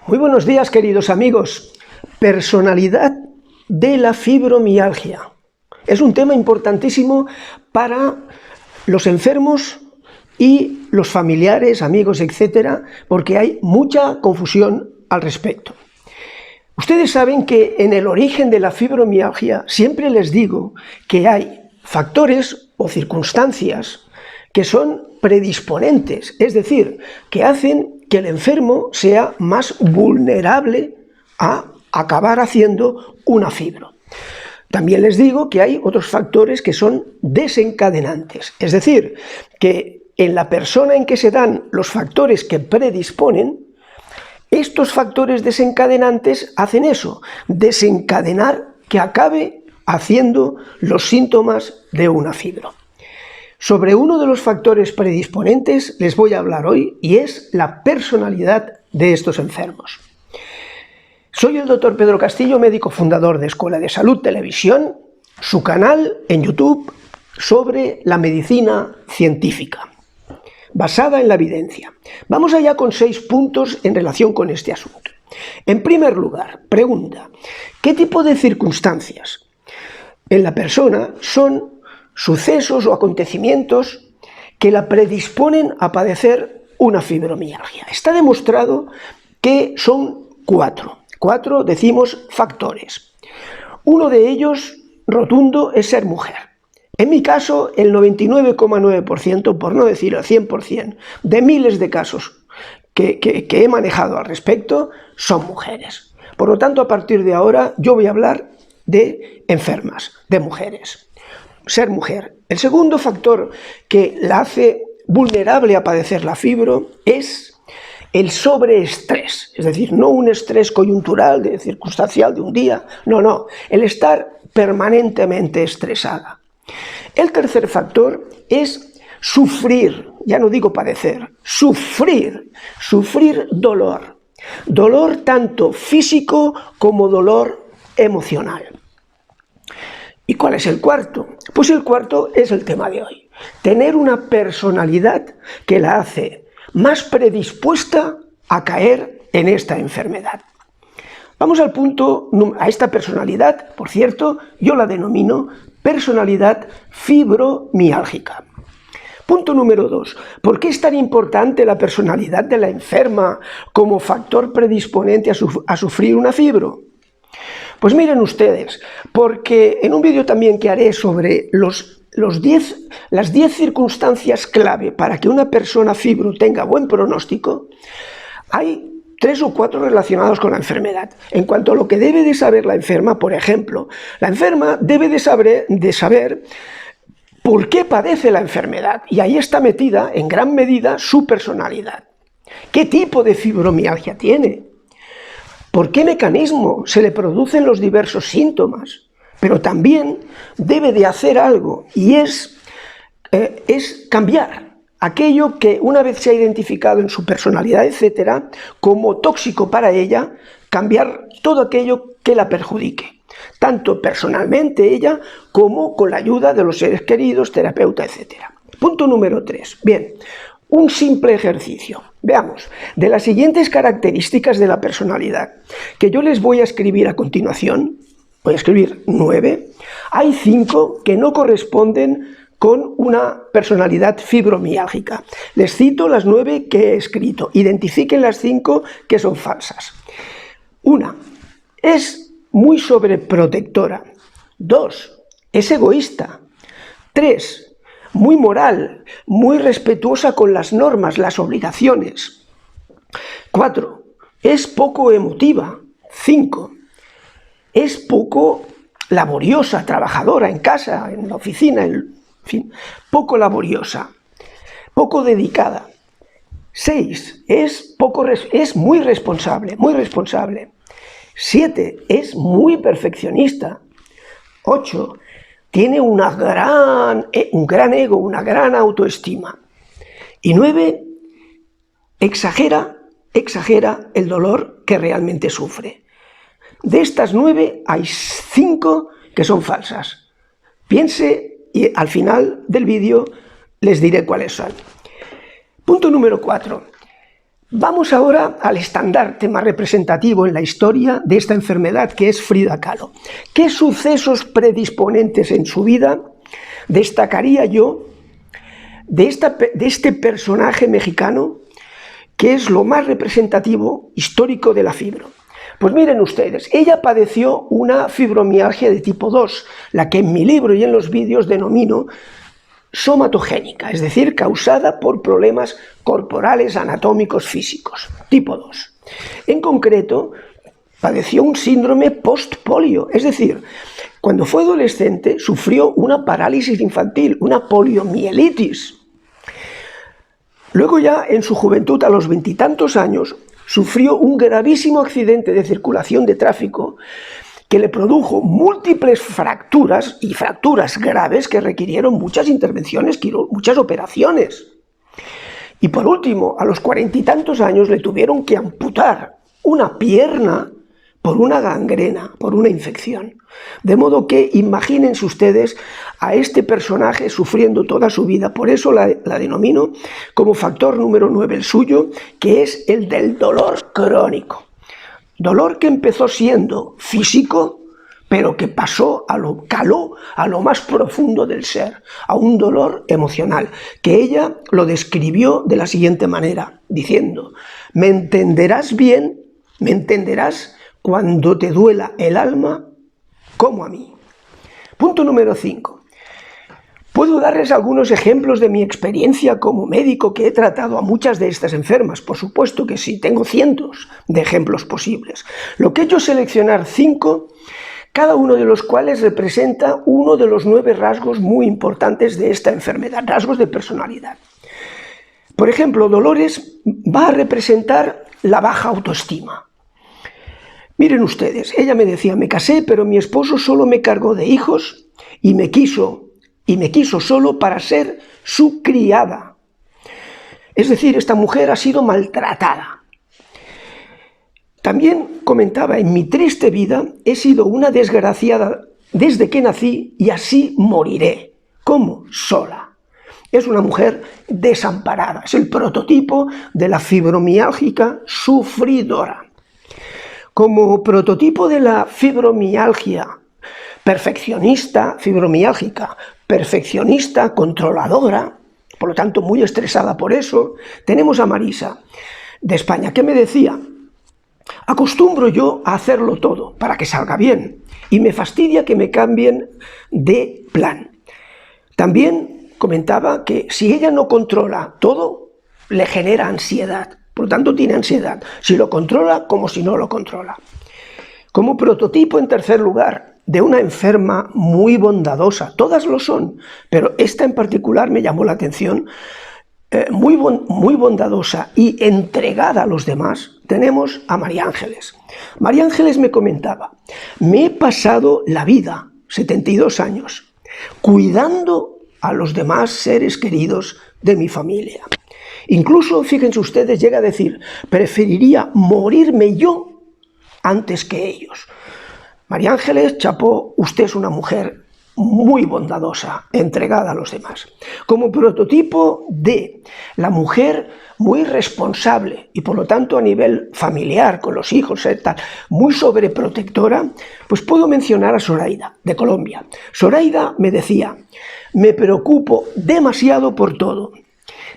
Muy buenos días, queridos amigos. Personalidad de la fibromialgia. Es un tema importantísimo para los enfermos y los familiares, amigos, etcétera, porque hay mucha confusión al respecto. Ustedes saben que en el origen de la fibromialgia siempre les digo que hay factores o circunstancias que son predisponentes, es decir, que hacen que el enfermo sea más vulnerable a acabar haciendo una fibro. También les digo que hay otros factores que son desencadenantes, es decir, que en la persona en que se dan los factores que predisponen, estos factores desencadenantes hacen eso, desencadenar que acabe haciendo los síntomas de una fibro. Sobre uno de los factores predisponentes les voy a hablar hoy y es la personalidad de estos enfermos. Soy el doctor Pedro Castillo, médico fundador de Escuela de Salud Televisión, su canal en YouTube sobre la medicina científica, basada en la evidencia. Vamos allá con 6 puntos en relación con este asunto. En primer lugar, pregunta, ¿qué tipo de circunstancias en la persona son sucesos o acontecimientos que la predisponen a padecer una fibromialgia? Está demostrado que son 4. 4, decimos, factores. Uno de ellos, rotundo, es ser mujer. En mi caso, el 99,9%, por no decir el 100%, de miles de casos que he manejado al respecto, son mujeres. Por lo tanto, a partir de ahora, yo voy a hablar de enfermas, de mujeres. Ser mujer. El segundo factor que la hace vulnerable a padecer la fibro es el sobreestrés, es decir, no un estrés coyuntural, circunstancial de un día, no, el estar permanentemente estresada. El tercer factor es sufrir, ya no digo padecer, sufrir dolor tanto físico como dolor emocional. ¿Y cuál es el cuarto? Pues el cuarto es el tema de hoy. Tener una personalidad que la hace más predispuesta a caer en esta enfermedad. Vamos al punto, a esta personalidad, por cierto, yo la denomino personalidad fibromiálgica. Punto número 2. ¿Por qué es tan importante la personalidad de la enferma como factor predisponente a sufrir una fibro? Pues miren ustedes, porque en un vídeo también que haré sobre las 10 circunstancias clave para que una persona fibro tenga buen pronóstico, hay 3 o 4 relacionados con la enfermedad. En cuanto a lo que debe de saber la enferma, por ejemplo, la enferma debe de saber por qué padece la enfermedad, y ahí está metida en gran medida su personalidad. ¿Qué tipo de fibromialgia tiene? ¿Por qué mecanismo se le producen los diversos síntomas? Pero también debe de hacer algo, y es cambiar aquello que una vez se ha identificado en su personalidad, etcétera, como tóxico para ella, cambiar todo aquello que la perjudique, tanto personalmente ella como con la ayuda de los seres queridos, terapeuta, etcétera. Punto número 3. Bien, un simple ejercicio. Veamos, de las siguientes características de la personalidad, que yo les voy a escribir a continuación, voy a escribir 9, hay 5 que no corresponden con una personalidad fibromiálgica. Les cito las 9 que he escrito, identifiquen las 5 que son falsas. 1, es muy sobreprotectora. 2, es egoísta. 3, muy moral, muy respetuosa con las normas, las obligaciones. 4, es poco emotiva. 5, es poco laboriosa, trabajadora en casa, en la oficina, en fin, poco laboriosa, poco dedicada. 6, es muy responsable, muy responsable. 7, es muy perfeccionista. 8, tiene un gran ego, una gran autoestima. Y 9, exagera el dolor que realmente sufre. De estas 9 hay 5 que son falsas. Piense y al final del vídeo les diré cuáles son. Punto número 4. Vamos ahora al estandarte más representativo en la historia de esta enfermedad, que es Frida Kahlo. ¿Qué sucesos predisponentes en su vida destacaría yo de este personaje mexicano, que es lo más representativo histórico de la fibro? Pues miren ustedes, ella padeció una fibromialgia de tipo 2, la que en mi libro y en los vídeos denomino somatogénica, es decir, causada por problemas corporales anatómicos físicos, tipo 2. En concreto, padeció un síndrome post-polio, es decir, cuando fue adolescente sufrió una parálisis infantil, una poliomielitis. Luego ya en su juventud, a los 20 y tantos años, sufrió un gravísimo accidente de circulación de tráfico que le produjo múltiples fracturas y fracturas graves que requirieron muchas intervenciones, muchas operaciones. Y por último, a los 40 y tantos años le tuvieron que amputar una pierna por una gangrena, por una infección. De modo que imagínense ustedes a este personaje sufriendo toda su vida. Por eso la denomino como factor número 9 el suyo, que es el del dolor crónico. Dolor que empezó siendo físico, pero que caló a lo más profundo del ser, a un dolor emocional, que ella lo describió de la siguiente manera, diciendo: me entenderás bien, me entenderás cuando te duela el alma como a mí. Punto número 5. Puedo darles algunos ejemplos de mi experiencia como médico, que he tratado a muchas de estas enfermas. Por supuesto que sí, tengo cientos de ejemplos posibles. Lo que he hecho es seleccionar 5, cada uno de los cuales representa uno de los 9 rasgos muy importantes de esta enfermedad, rasgos de personalidad. Por ejemplo, Dolores va a representar la baja autoestima. Miren ustedes, ella me decía: me casé, pero mi esposo solo me cargó de hijos y me quiso solo para ser su criada. Es decir, esta mujer ha sido maltratada. También comentaba: en mi triste vida he sido una desgraciada desde que nací y así moriré. ¿Cómo? Sola. Es una mujer desamparada, es el prototipo de la fibromiálgica sufridora. Como prototipo de la fibromialgia fibromiálgica, perfeccionista, controladora, por lo tanto muy estresada por eso, tenemos a Marisa, de España, que me decía: acostumbro yo a hacerlo todo para que salga bien y me fastidia que me cambien de plan. También comentaba que si ella no controla todo, le genera ansiedad, por lo tanto tiene ansiedad, si lo controla como si no lo controla. Como prototipo, en tercer lugar, de una enferma muy bondadosa, todas lo son, pero esta en particular me llamó la atención, muy bondadosa y entregada a los demás, tenemos a María Ángeles. María Ángeles me comentaba: me he pasado la vida, 72 años, cuidando a los demás seres queridos de mi familia. Incluso, fíjense ustedes, llega a decir: preferiría morirme yo antes que ellos. María Ángeles, chapó, usted es una mujer muy bondadosa, entregada a los demás. Como prototipo de la mujer muy responsable y por lo tanto a nivel familiar, con los hijos, muy sobreprotectora, pues puedo mencionar a Zoraida, de Colombia. Zoraida me decía: me preocupo demasiado por todo,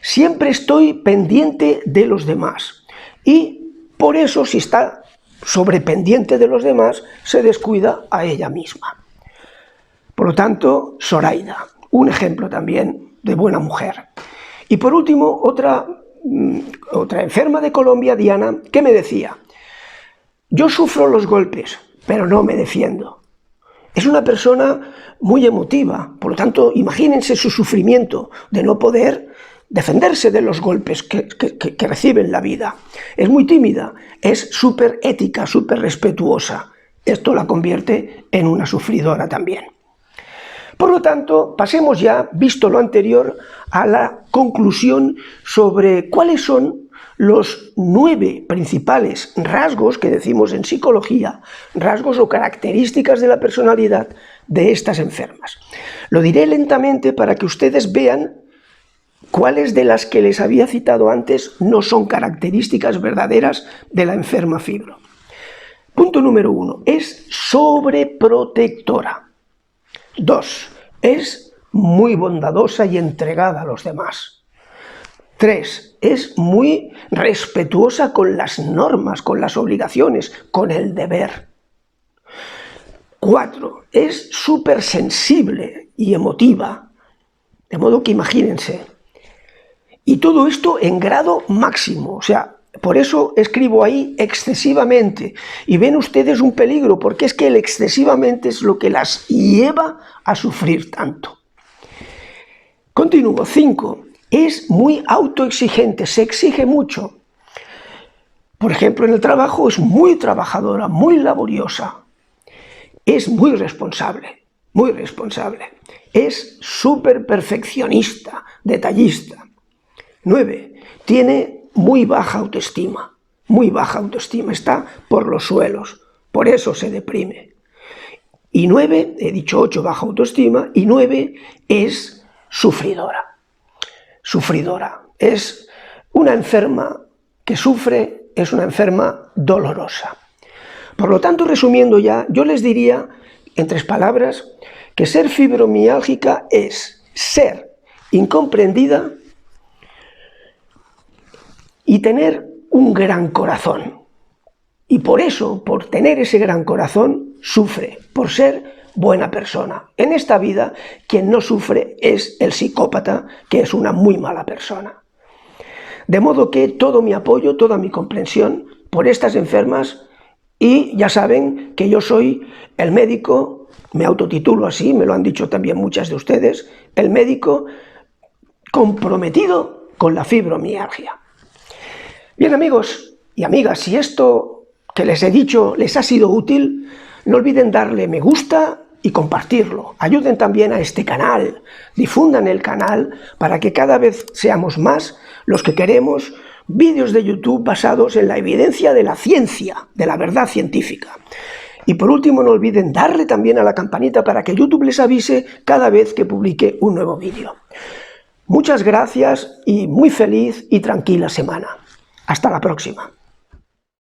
siempre estoy pendiente de los demás y por eso, si está sobrependiente de los demás, se descuida a ella misma. Por lo tanto, Zoraida, un ejemplo también de buena mujer. Y por último, otra enferma de Colombia, Diana, que me decía: yo sufro los golpes, pero no me defiendo. Es una persona muy emotiva, por lo tanto, imagínense su sufrimiento de no poder defenderse de los golpes que recibe en la vida. Es muy tímida, es súper ética, súper respetuosa. Esto la convierte en una sufridora también. Por lo tanto, pasemos ya, visto lo anterior, a la conclusión sobre cuáles son los 9 principales rasgos que decimos en psicología, rasgos o características de la personalidad de estas enfermas. Lo diré lentamente para que ustedes vean cuáles de las que les había citado antes no son características verdaderas de la enferma fibro. Punto número 1, es sobreprotectora. 2, es muy bondadosa y entregada a los demás. 3, es muy respetuosa con las normas, con las obligaciones, con el deber. 4, es súper sensible y emotiva, de modo que imagínense. Y todo esto en grado máximo, o sea, por eso escribo ahí excesivamente. Y ven ustedes un peligro, porque es que el excesivamente es lo que las lleva a sufrir tanto. Continúo. 5. Es muy autoexigente, se exige mucho. Por ejemplo, en el trabajo es muy trabajadora, muy laboriosa. Es muy responsable, muy responsable. Es súper perfeccionista, detallista. 9. Tiene muy baja autoestima, está por los suelos, por eso se deprime. Y 9, he dicho 8, baja autoestima, y 9 es sufridora. Sufridora, es una enferma que sufre, es una enferma dolorosa. Por lo tanto, resumiendo ya, yo les diría, en 3 palabras, que ser fibromiálgica es ser incomprendida y tener un gran corazón. Y por eso, por tener ese gran corazón, sufre, por ser buena persona. En esta vida, quien no sufre es el psicópata, que es una muy mala persona. De modo que todo mi apoyo, toda mi comprensión por estas enfermas, y ya saben que yo soy el médico, me autotitulo así, me lo han dicho también muchas de ustedes, el médico comprometido con la fibromialgia. Bien, amigos y amigas, si esto que les he dicho les ha sido útil, no olviden darle me gusta y compartirlo. Ayuden también a este canal, difundan el canal para que cada vez seamos más los que queremos vídeos de YouTube basados en la evidencia de la ciencia, de la verdad científica. Y por último, no olviden darle también a la campanita para que YouTube les avise cada vez que publique un nuevo vídeo. Muchas gracias y muy feliz y tranquila semana. Hasta la próxima.